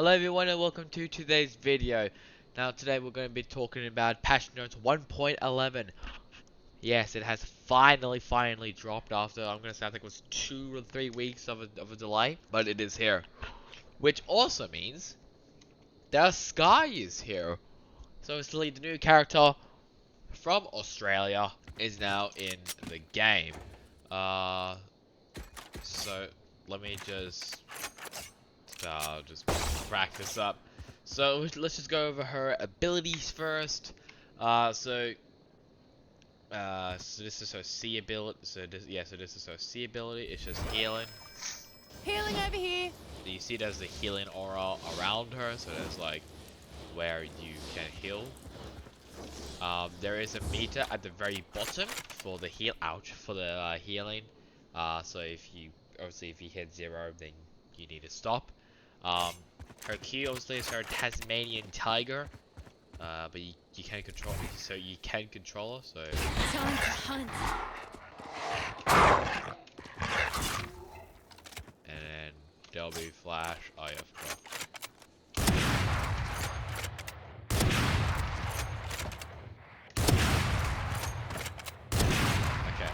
Hello everyone and welcome to today's video. Now today we're going to be talking about patch notes 1.11. Yes, it has finally dropped after, I'm going to say, I think it was 2 or 3 weeks of a delay. But it is here. Which also means that Skye is here. So it's the new character from Australia is now in the game. So let me just crack this up. So let's just go over her abilities first. So this is her C ability. So this is her C ability. It's just healing. Healing over here. You see, there's a healing aura around her. So there's like where you can heal. There is a meter at the very bottom for the healing. So if you hit 0, then you need to stop. Her key obviously is her Tasmanian tiger, but you can control her, so Time to hunt. and then there'll be flash. Oh yeah, I forgot. Okay,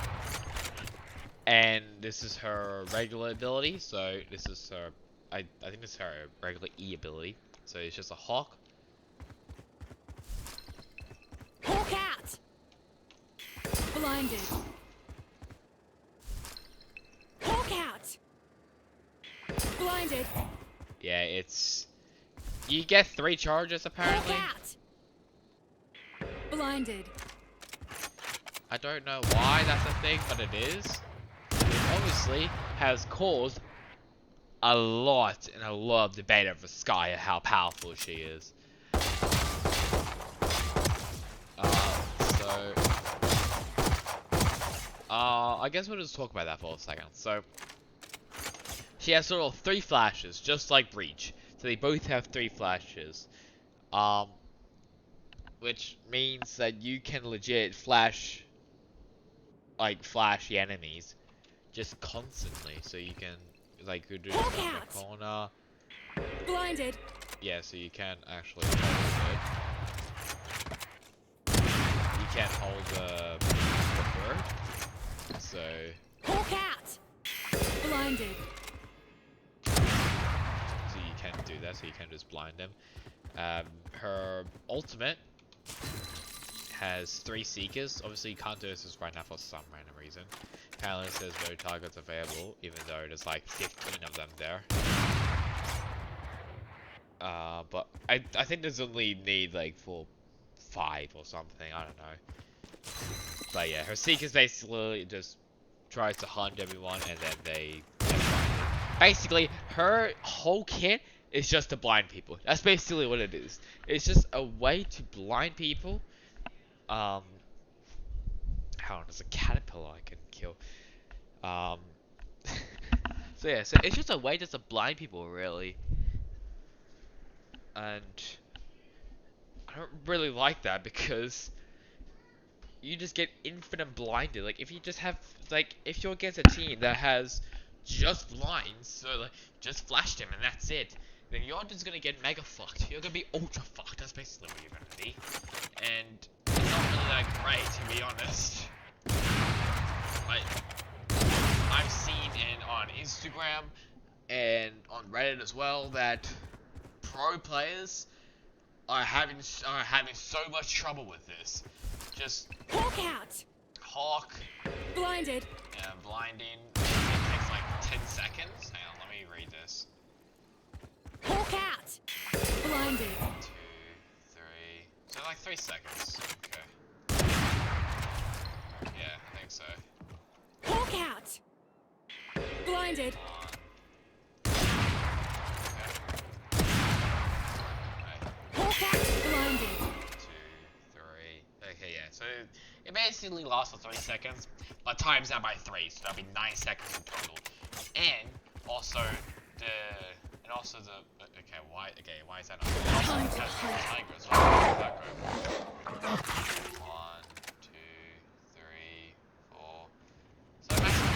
and this is her regular ability. So this is her. I think this is her regular E ability. So it's just a hawk. Hawk out. Blinded. Hawk out. Blinded. Yeah, you get 3 charges apparently. Hawk out. Blinded. I don't know why that's a thing, but it is. It obviously has caused a lot of debate over Skye and how powerful she is. I guess we'll just talk about that for a second. So, she has sort of 3 flashes, just like Breach. So they both have 3 flashes. Which means that you can legit flash the enemies just constantly. So you can, like, you do this in the corner. Blinded. Yeah, so you can actually hold it. You can't hold the bird. So Hawk out. Blinded. So you can do that, so you can just blind them. Her ultimate has 3 seekers. Obviously you can't do this right now for some random reason. Apparently it says no targets available, even though there's like 15 of them there. But I think there's only need like for 5 or something, I don't know. But yeah, her seekers basically just tries to hunt everyone and then they get blinded. Basically, her whole kit is just to blind people. That's basically what it is. It's just a way to blind people. How on, there's a caterpillar I can kill. So yeah, so it's just a way just to blind people, really. And I don't really like that because you just get infinite blinded. Like if you just have, like, if you're against a team that has just blinds, so like just flash them and that's it, then you're just gonna get mega fucked. You're gonna be ultra fucked. That's basically what you're gonna be. And it's not really that great, to be honest. Like I've seen on Instagram and on Reddit as well that pro players are having so much trouble with this. Just Hawk out. Hawk. Blinded. Yeah, blinding. It takes like 10 seconds. Hang on, let me read this. Hawk out. Blinded. 2, 3. So like 3 seconds. Okay. Yeah, I think so. Hawk out. Blinded. Hawk out. Blinded. 2, 3. Okay, yeah. So it basically lasts for 3 seconds, but times that by 3, so that'll be 9 seconds in total. And also why is that not? Time to Tiger as well. 1, 2, 3, 4. So maximum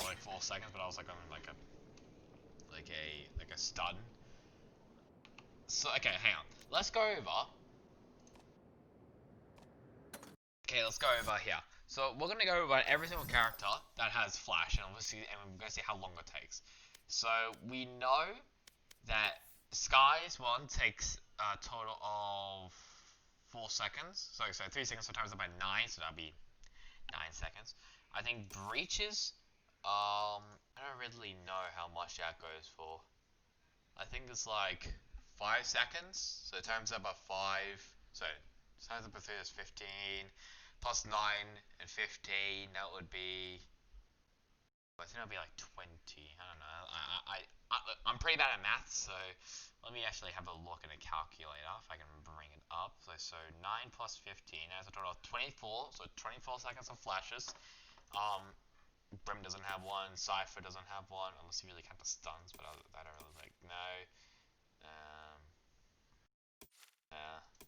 like 4 seconds, but I was like on like a like a stun. So okay, hang on. Let's go over. Okay, let's go over here. So we're gonna go over every single character that has flash, and obviously, and we're gonna see how long it takes. So we know that Skye's one takes a total of 4 seconds. So 3 seconds, so times that by 9, so that'll be 9 seconds. I think Breaches, I don't really know how much that goes for. I think it's like 5 seconds, so times that by 5, so times that by 3 is 15, plus 9 and 15, that would be, I think that would be like 20, I don't know, I'm pretty bad at math, so let me actually have a look at a calculator if I can bring it up. So 9 plus 15, that's a total of 24, so 24 seconds of flashes. Brim doesn't have one, Cypher doesn't have one, unless you really count the stuns, but I don't really like, no. Um,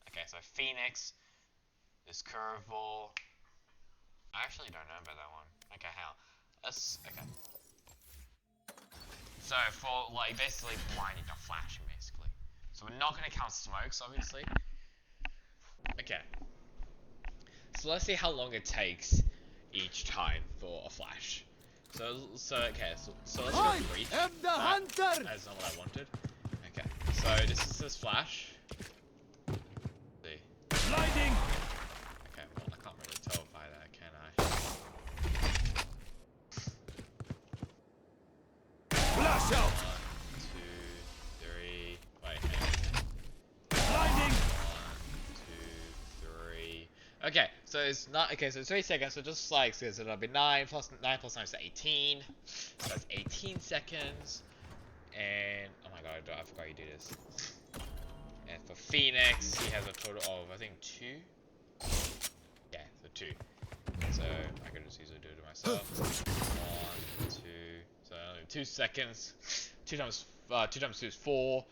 okay, so Phoenix is Curveball. I actually don't know about that one. Okay, how? Okay. So for, like, basically blinding the flashing, basically. So we're not going to count smokes, obviously. Okay. So let's see how long it takes each time for a flash. Okay, so let's go breach. I am the hunter! That's not what I wanted. Okay, so this is this flash. See. Blinding! Okay, well, I can't really tell by that, can I? Flash out! 1, 2, 3. Wait, hang on. Blinding! 1, 2, 3. Okay, so it's not okay. So it's 3 seconds. So just like so it'll be 9 plus 9 is 18. So that's 18 seconds. And oh my god, I forgot you do this. And for Phoenix, he has a total of I think 2. Yeah, so 2. So I could just easily do it myself. 1, 2. So only 2 seconds. 2 times 2 is 4.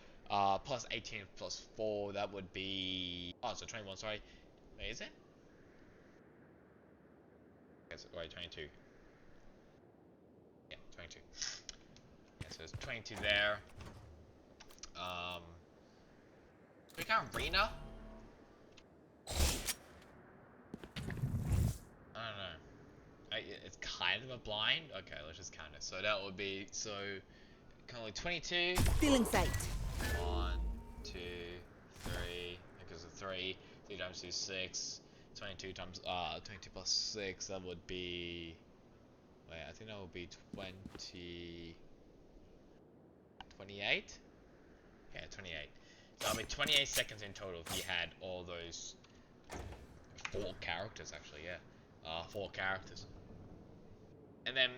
Plus 18 plus 4, that would be so 21. Sorry, wait, is it? Yes, wait, 22. Yeah, 22. Yeah, so there's 22 there. We got Rena? I don't know. It's kind of a blind? Okay, let's just count it. So that would be, so, kind of like 22. Feeling sight. 1, 2, 3, because of 3. 3 times 2 is 6. 22 times, 22 plus 6, that would be, wait, I think that would be 28? Yeah, 28. So that'll be 28 seconds in total if you had all those 4 characters, actually, yeah. 4 characters. And then,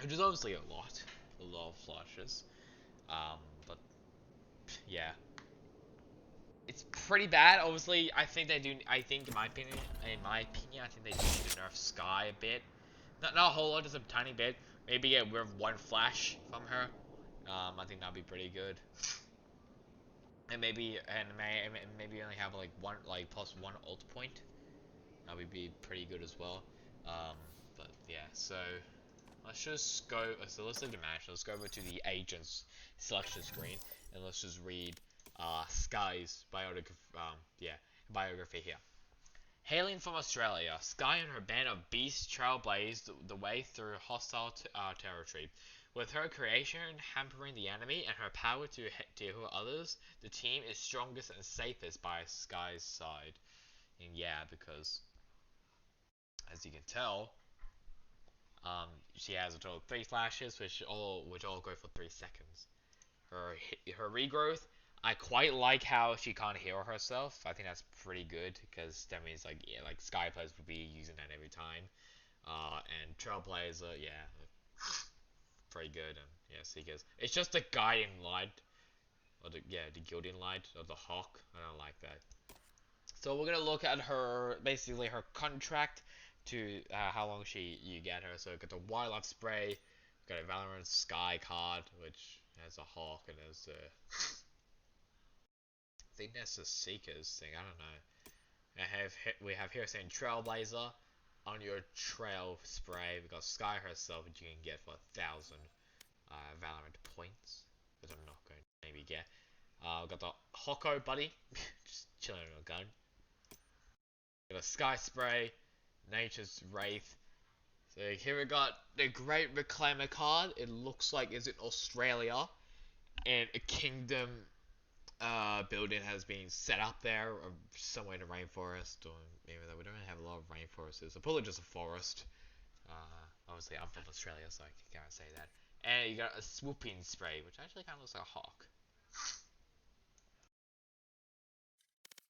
which is obviously a lot of flashes. But, yeah. It's pretty bad. Obviously, I think in my opinion, I think they do need to nerf Skye a bit. Not a whole lot, just a tiny bit. Maybe get rid of 1 flash from her. I think that'd be pretty good. And maybe only have like plus 1 ult point. That would be pretty good as well. But yeah, so let's just go. So let's leave the match. Let's go over to the agents selection screen and let's just read Skye's biography here. Hailing from Australia, Skye and her band of beasts trailblazed the way through hostile territory. With her creation hampering the enemy and her power to heal others, the team is strongest and safest by Skye's side. And yeah, because as you can tell, she has a total of 3 flashes, which all go for 3 seconds. Her regrowth, I quite like how she can't heal herself. I think that's pretty good because that means like Skye players would be using that every time. And Trailblazer, yeah, pretty good. And yeah, Seekers. It's just the guiding light, or the gilding light of the hawk. I don't like that. So we're gonna look at her basically her contract to how long you get her. So got the wildlife spray, got a Valorant Skye card, which has a hawk and there's a I think that's the Seekers thing. I don't know. We have here saying Trailblazer on your trail spray. We got Skye herself, which you can get for 1,000. Valorant points, which I'm not going to maybe get. Got the Hoko buddy, just chilling on a gun. Got a Skye spray, Nature's Wraith. So here we got the Great Reclaimer card. It looks like it's in Australia, and a kingdom building has been set up there, or somewhere in the rainforest, or maybe that we don't have a lot of rainforests. It's probably just a forest. Obviously, I'm from Australia, so I can't say that. And you got a swooping spray, which actually kind of looks like a hawk.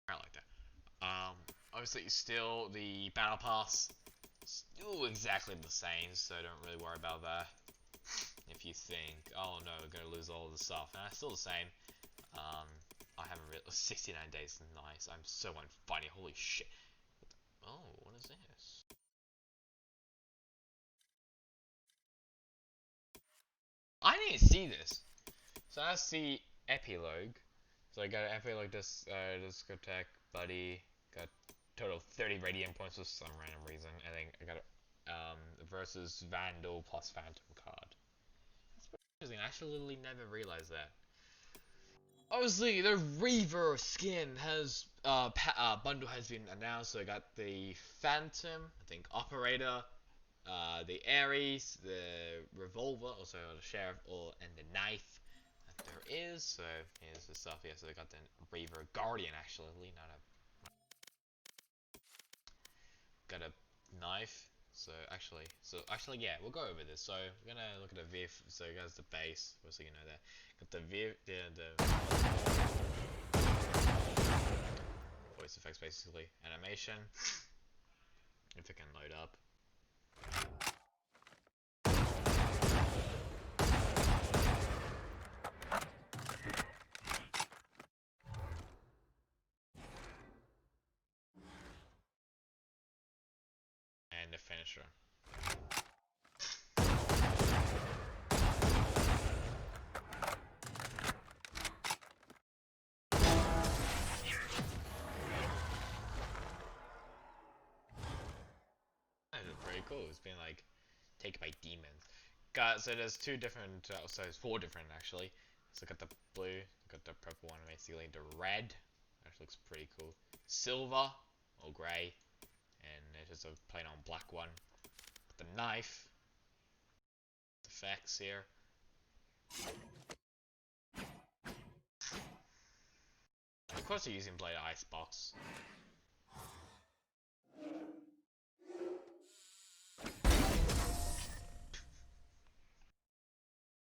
I like that. Obviously, still the battle pass, still exactly the same, so don't really worry about that. If you think, oh no, we're gonna lose all the stuff, nah, still the same. I haven't really 69 days, nice. I'm so unfunny. Holy shit. Oh, what is this? I didn't see this. So that's the epilogue. So I got an epilogue, discotheque, buddy. Got total 30 radiant points for some random reason. I think I got versus Vandal plus Phantom card. That's pretty interesting. I actually literally never realized that. Obviously, the Reaver skin has bundle has been announced. So I got the Phantom, I think Operator, the Ares, the Revolver, also the Sheriff, and the Knife that there is. So here's the stuff. Yeah, so they got the Reaver Guardian actually, not a got a knife. So actually, yeah, we'll go over this. So we're gonna look at the Viv. So it goes the base. Obviously, you know that. Got the Viv, the voice effects, basically animation. If it can load up. And the finisher. That is pretty cool. It's been like taken by demons. So there's two different, so there's four different actually. So got the blue, got the purple one, basically the red, which looks pretty cool. Silver or grey, and there's just a plain on black one. The knife, effects here. Of course, they're using Blade Icebox.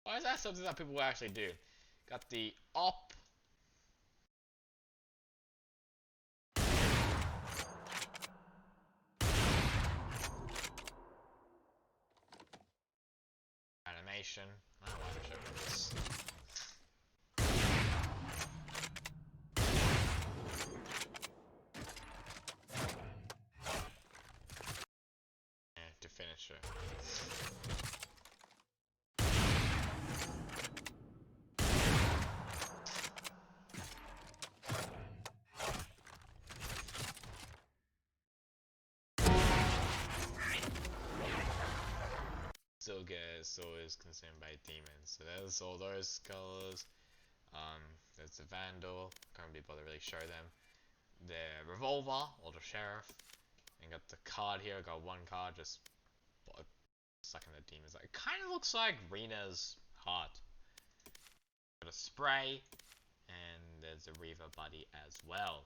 Why is that something that people will actually do? Got the op. Animation. I don't want to show this. And to finish it. Still is consumed by demons. So there's all those colors. There's the Vandal. Can't really bother really show them. The Revolver or the Sheriff. And got the card here. Got one card just sucking the demons. It kind of looks like Rena's heart. Got a spray, and there's a Reaver buddy as well.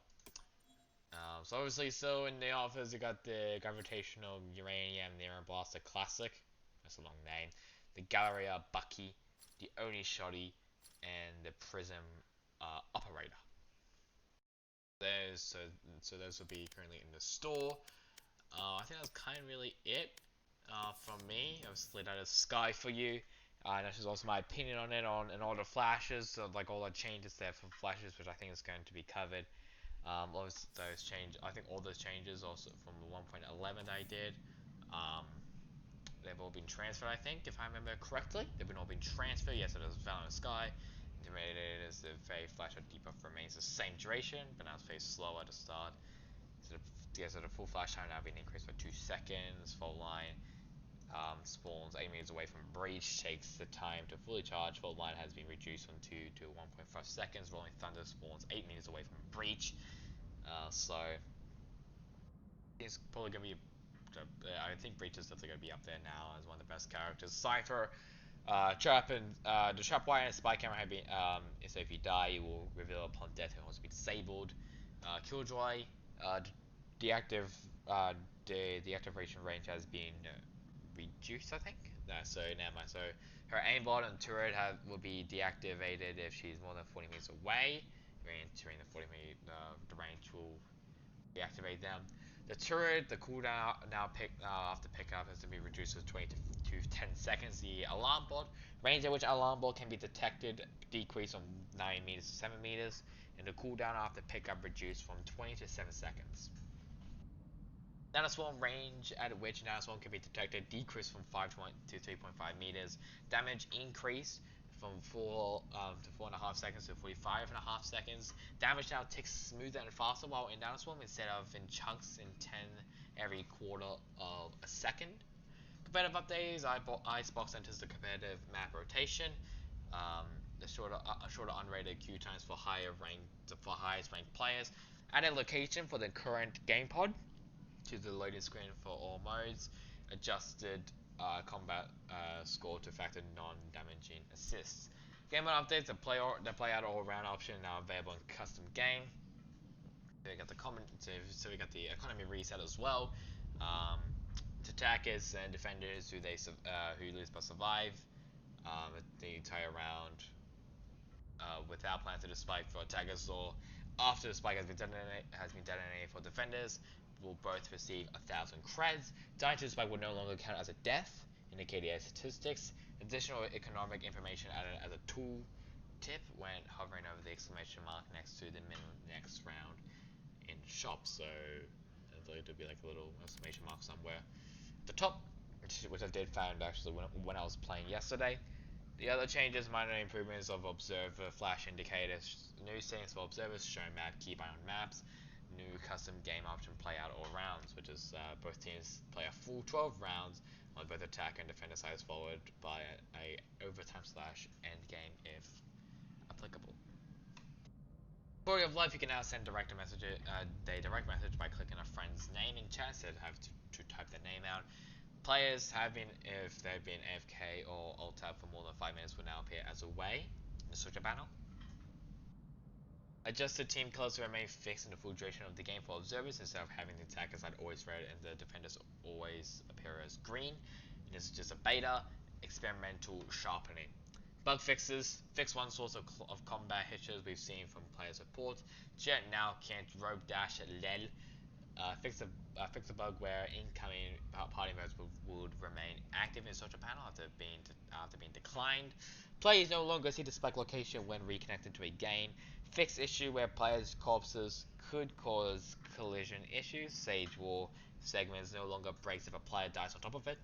So obviously, so in the offers, you got the Gravitational Uranium Near Blaster Classic. That's a long name. The Galleria Bucky, the Oni Shoddy, and the Prism Operator. So those will be currently in the store. I think that's kind of really it from me. Obviously, that is Skye for you. And that's just also my opinion on it, and all the flashes, so like all the changes there for flashes, which I think is going to be covered. All those change, I think all those changes also from the 1.11 that I did. They've all been transferred, I think, if I remember correctly. They've all been transferred. Yes, it is Valorant Skye. Intimidated as the phase flash or debuff remains the same duration, but now it's phase slower to start. So the full flash time now being increased by 2 seconds. Full line. spawns 8 meters away from breach, takes the time to fully charge. Fault line has been reduced from 2 to 1.5 seconds. Rolling Thunder spawns 8 meters away from breach. So it's probably gonna be. I think breach is definitely gonna be up there now as one of the best characters. Cypher, trap and the trap wire and spy camera have been. So if you die, you will reveal upon death and also be disabled. Killjoy, deactive. The deactivation range has been reduced, I think. No, so never mind. So her aimbot and turret will be deactivated if she's more than 40 meters away. Entering the 40 meter the range will deactivate them. The turret, the cooldown now after pickup has to be reduced to 20 to 10 seconds. The alarm bot, range at which alarm bot can be detected, decreased from 9 meters to 7 meters, and the cooldown after pickup reduced from 20 to 7 seconds. Nanoswarm range at which Nanoswarm can be detected decreased from 5 to 3.5 meters. Damage increased from 4 to 4.5 seconds to 45.5 seconds. Damage now ticks smoother and faster while in Nanoswarm instead of in chunks in 10 every quarter of a second. Competitive updates, Icebox enters the competitive map rotation. The shorter unrated queue times for highest ranked players. Added location for the current game pod to the loading screen for all modes. Adjusted combat score to factor non-damaging assists. Game mode updates: the play out all round option now available in custom game. So we got so we got the economy reset as well. To attackers and defenders who lose but survive the entire round without planting the spike for attackers, or after the spike has been detonated for defenders, will both receive 1,000 creds. Dying to the spike will no longer count as a death, indicated as statistics. Additional economic information added as a tool tip when hovering over the exclamation mark next to the next round in shop. So there'll be like a little exclamation mark somewhere at the top, which I did find actually when I was playing yesterday. The other changes: minor improvements of observer flash indicators, new settings for observers, show map, keep eye on maps, new custom game option play out all rounds, which is both teams play a full 12 rounds on both attack and defender sides, followed by a overtime / end game if applicable. Quality of life: you can now send direct message by clicking a friend's name in chat instead of have to type their name out. Players if they've been AFK or alt tab for more than 5 minutes, will now appear as away in the switcher panel. Adjusted team colors to remain fixed in the full duration of the game for observers instead of having the attackers side always red and the defenders always appear as green. And this is just a beta experimental sharpening. Bug fixes: fix one source of combat hitches we've seen from player support. Jet now can't rope dash at lel. Fix a bug where incoming party modes would remain active in social panel after being declined. Players no longer see the spike location when reconnected to a game. Fix issue where players' corpses could cause collision issues. Sage War segments no longer breaks if a player dies on top of it.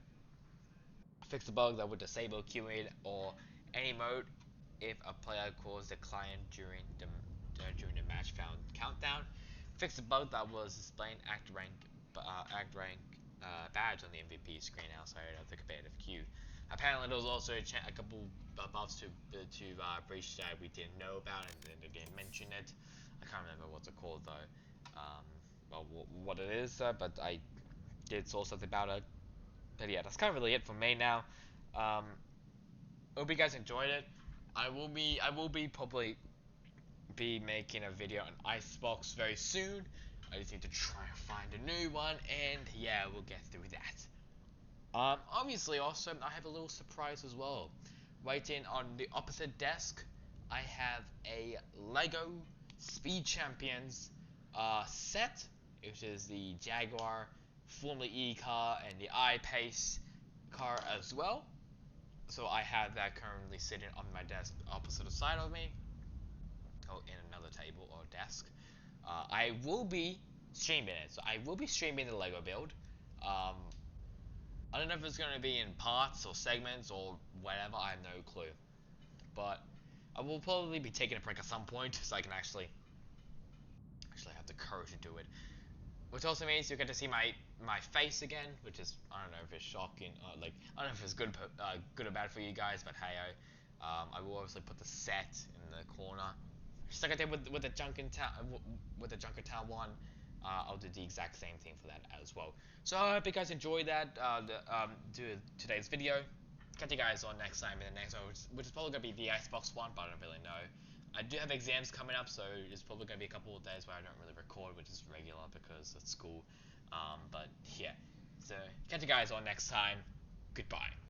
Fix a bug that would disable queuing or any mode if a player caused decline during the match found countdown. Fix a bug that was displaying act rank badge on the MVP screen outside of the competitive queue. Apparently, there was also a couple buffs to breach that we didn't know about, and then they didn't mention it. I can't remember what they're called though. What it is, but I did saw something about it. But yeah, that's kind of really it for me now. Hope you guys enjoyed it. I will be probably be making a video on Icebox very soon. I just need to try and find a new one, and yeah, we'll get through that. Obviously, also, I have a little surprise as well. Waiting on the opposite desk, I have a Lego Speed Champions set, which is the Jaguar Formula E car and the I-Pace car as well. So I have that currently sitting on my desk opposite side of me, or in another table or desk. I will be streaming it, so I will be streaming the Lego build. I don't know if it's going to be in parts or segments or whatever, I have no clue. But I will probably be taking a break at some point so I can actually have the courage to do it. which also means you get to see my face again, which is, I don't know if it's shocking, like I don't know if it's good or bad for you guys, but hey, I will obviously put the set in the corner, just like I did with the Junkertown one. I'll do the exact same thing for that as well. So I hope you guys enjoyed that. Today's video. Catch you guys on next time in the next one, which is probably gonna be the Xbox one, but I don't really know. I do have exams coming up, so it's probably going to be a couple of days where I don't really record, which is regular because it's school. But yeah, so catch you guys on next time. Goodbye.